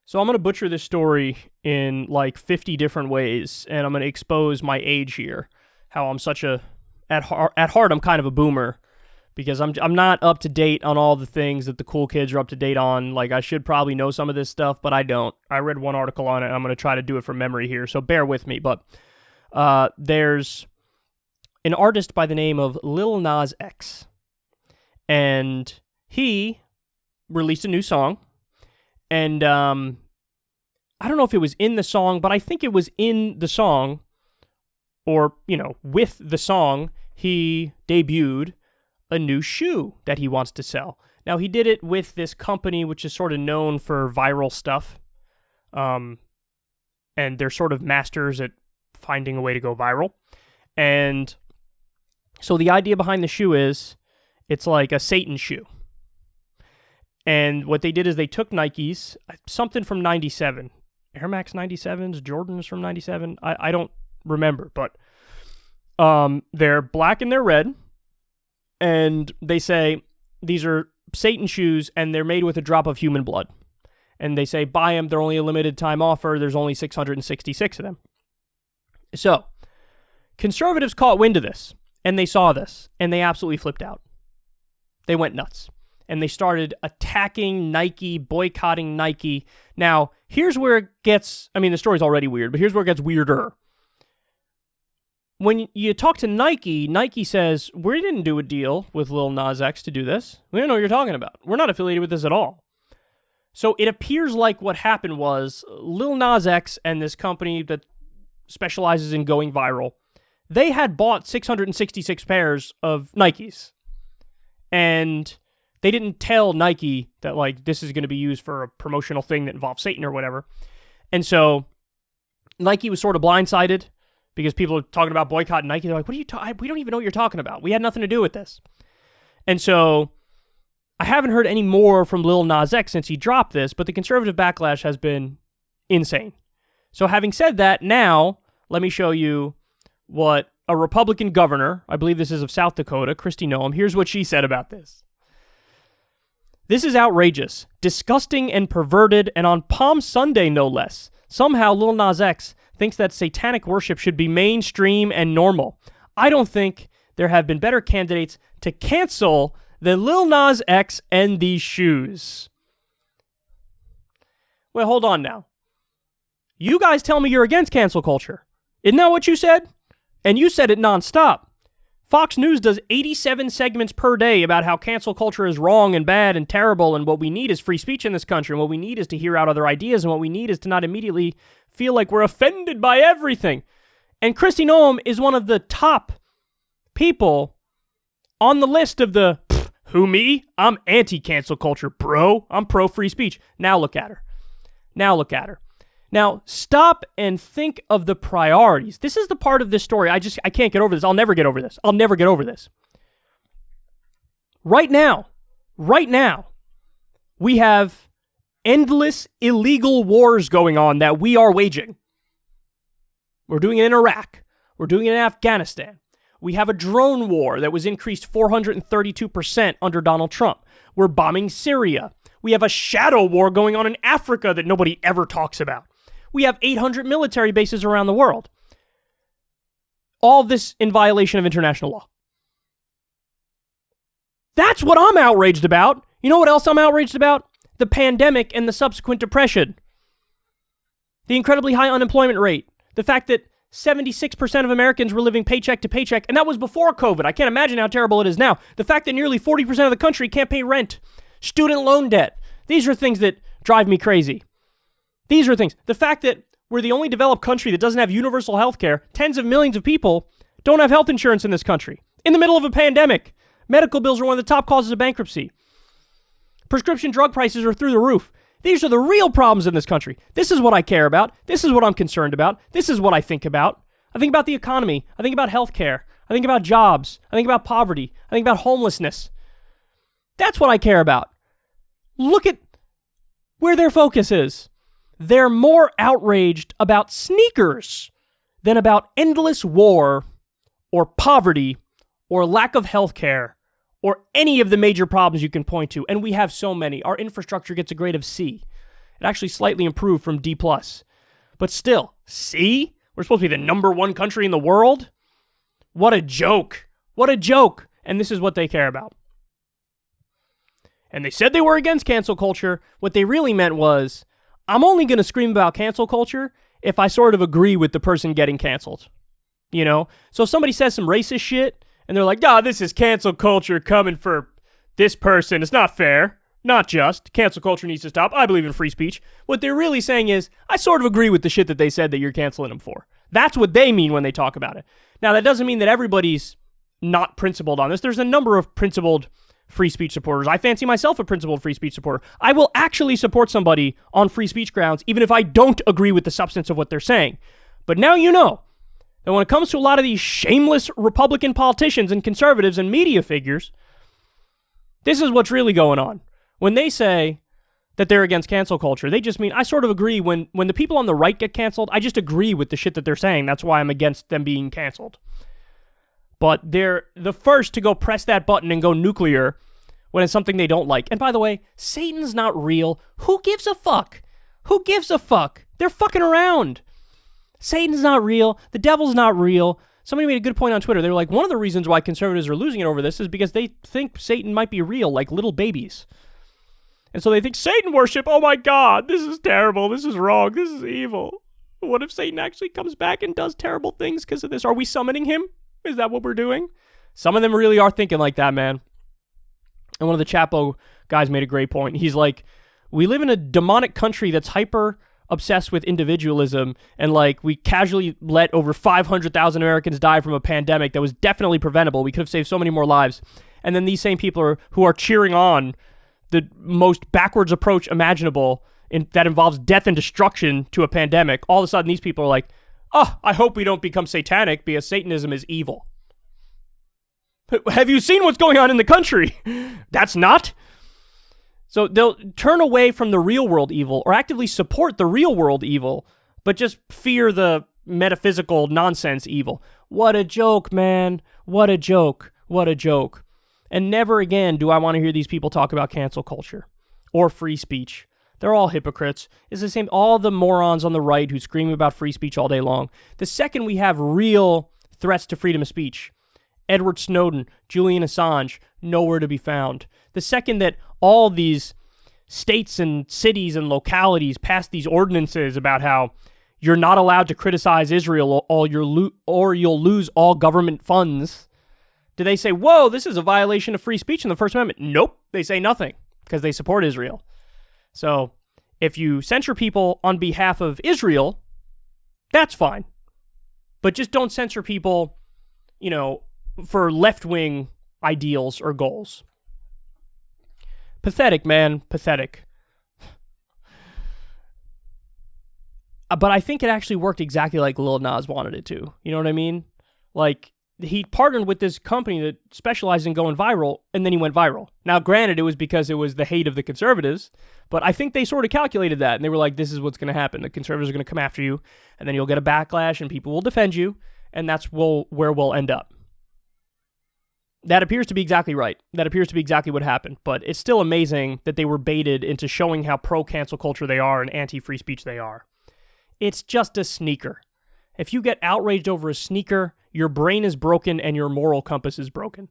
So I'm going to butcher this story in like 50 different ways, and I'm going to expose my age here. How I'm such a, at heart, I'm kind of a boomer, because I'm not up to date on all the things that the cool kids are up to date on. Like, I should probably know some of this stuff, but I don't. I read one article on it, and I'm going to try to do it from memory here, so bear with me. But there's an artist by the name of Lil Nas X, and he released a new song. And I don't know if it was in the song, but I think it was in the song, or, with the song, he debuted a new shoe that he wants to sell. Now, he did it with this company, which is sort of known for viral stuff. And they're sort of masters at finding a way to go viral. And so the idea behind the shoe is, it's like a Satan shoe. And what they did is they took Nikes, something from 97, Air Max 97s, Jordans from 97, I don't remember, but they're black and they're red, and they say these are Satan shoes, and they're made with a drop of human blood. And they say, buy them, they're only a limited time offer, there's only 666 of them. So, conservatives caught wind of this, and they saw this, and they absolutely flipped out. They went nuts. And they started attacking Nike, boycotting Nike. Now, here's where it gets, the story's already weird, but here's where it gets weirder. When you talk to Nike, Nike says, we didn't do a deal with Lil Nas X to do this. We don't know what you're talking about. We're not affiliated with this at all. So it appears like what happened was Lil Nas X and this company that specializes in going viral, they had bought 666 pairs of Nikes. And they didn't tell Nike that, this is going to be used for a promotional thing that involves Satan or whatever. And so Nike was sort of blindsided because people are talking about boycotting Nike. They're like, what are you we don't even know what you're talking about. We had nothing to do with this. And so I haven't heard any more from Lil Nas X since he dropped this, but the conservative backlash has been insane. So having said that, now let me show you what a Republican governor, I believe this is of South Dakota, Kristi Noem, here's what she said about this. This is outrageous, disgusting, and perverted, and on Palm Sunday, no less. Somehow, Lil Nas X thinks that satanic worship should be mainstream and normal. I don't think there have been better candidates to cancel than Lil Nas X and these shoes. Well, hold on now. You guys tell me you're against cancel culture. Isn't that what you said? And you said it nonstop. Fox News does 87 segments per day about how cancel culture is wrong and bad and terrible, and what we need is free speech in this country, and what we need is to hear out other ideas, and what we need is to not immediately feel like we're offended by everything. And Kristi Noem is one of the top people on the list of the, who me? I'm anti-cancel culture, bro. I'm pro-free speech. Now look at her. Now, stop and think of the priorities. This is the part of this story I can't get over this. I'll never get over this. Right now, we have endless illegal wars going on that we are waging. We're doing it in Iraq. We're doing it in Afghanistan. We have a drone war that was increased 432% under Donald Trump. We're bombing Syria. We have a shadow war going on in Africa that nobody ever talks about. We have 800 military bases around the world. All this in violation of international law. That's what I'm outraged about. You know what else I'm outraged about? The pandemic and the subsequent depression. The incredibly high unemployment rate. The fact that 76% of Americans were living paycheck to paycheck, and that was before COVID. I can't imagine how terrible it is now. The fact that nearly 40% of the country can't pay rent. Student loan debt. These are things that drive me crazy. These are things. The fact that we're the only developed country that doesn't have universal health care, tens of millions of people don't have health insurance in this country. In the middle of a pandemic, medical bills are one of the top causes of bankruptcy. Prescription drug prices are through the roof. These are the real problems in this country. This is what I care about. This is what I'm concerned about. This is what I think about. I think about the economy. I think about health care. I think about jobs. I think about poverty. I think about homelessness. That's what I care about. Look at where their focus is. They're more outraged about sneakers than about endless war or poverty or lack of health care or any of the major problems you can point to. And we have so many. Our infrastructure gets a grade of C. It actually slightly improved from D+. But still, C? We're supposed to be the #1 country in the world? What a joke. What a joke. And this is what they care about. And they said they were against cancel culture. What they really meant was, I'm only going to scream about cancel culture if I sort of agree with the person getting canceled. You know? So if somebody says some racist shit, and they're like, this is cancel culture coming for this person. It's not fair. Not just. Cancel culture needs to stop. I believe in free speech. What they're really saying is, I sort of agree with the shit that they said that you're canceling them for. That's what they mean when they talk about it. Now, that doesn't mean that everybody's not principled on this. There's a number of principled free speech supporters. I fancy myself a principled free speech supporter. I will actually support somebody on free speech grounds, even if I don't agree with the substance of what they're saying. But now you know that when it comes to a lot of these shameless Republican politicians and conservatives and media figures, this is what's really going on. When they say that they're against cancel culture, they just mean, I sort of agree when the people on the right get canceled, I just agree with the shit that they're saying. That's why I'm against them being canceled. But they're the first to go press that button and go nuclear when it's something they don't like. And by the way, Satan's not real. Who gives a fuck? Who gives a fuck? They're fucking around. Satan's not real. The devil's not real. Somebody made a good point on Twitter. They were like, one of the reasons why conservatives are losing it over this is because they think Satan might be real, like little babies. And so they think, Satan worship, oh my God, this is terrible, this is wrong, this is evil. What if Satan actually comes back and does terrible things because of this? Are we summoning him? Is that what we're doing? Some of them really are thinking like that, man. And one of the Chapo guys made a great point. He's like, we live in a demonic country that's hyper obsessed with individualism, and like we casually let over 500,000 Americans die from a pandemic that was definitely preventable. We could have saved so many more lives. And then these same people who are cheering on the most backwards approach imaginable that involves death and destruction to a pandemic, all of a sudden these people are like, I hope we don't become satanic because Satanism is evil. Have you seen what's going on in the country? That's not. So they'll turn away from the real world evil or actively support the real world evil, but just fear the metaphysical nonsense evil. What a joke, man. What a joke. What a joke. And never again do I want to hear these people talk about cancel culture or free speech. They're all hypocrites. It's the same, all the morons on the right who scream about free speech all day long. The second we have real threats to freedom of speech, Edward Snowden, Julian Assange, nowhere to be found. The second that all these states and cities and localities pass these ordinances about how you're not allowed to criticize Israel or you'll lose all government funds, do they say, whoa, this is a violation of free speech in the First Amendment? Nope. They say nothing because they support Israel. So if you censor people on behalf of Israel, that's fine. But just don't censor people, for left-wing ideals or goals. Pathetic, man. Pathetic. But I think it actually worked exactly like Lil Nas wanted it to. You know what I mean? Like, he partnered with this company that specialized in going viral, and then he went viral. Now, granted, it was because it was the hate of the conservatives, but I think they sort of calculated that, and they were like, this is what's going to happen. The conservatives are going to come after you, and then you'll get a backlash, and people will defend you, and that's where we'll end up. That appears to be exactly right. That appears to be exactly what happened, but it's still amazing that they were baited into showing how pro-cancel culture they are and anti-free speech they are. It's just a sneaker. If you get outraged over a sneaker, your brain is broken and your moral compass is broken.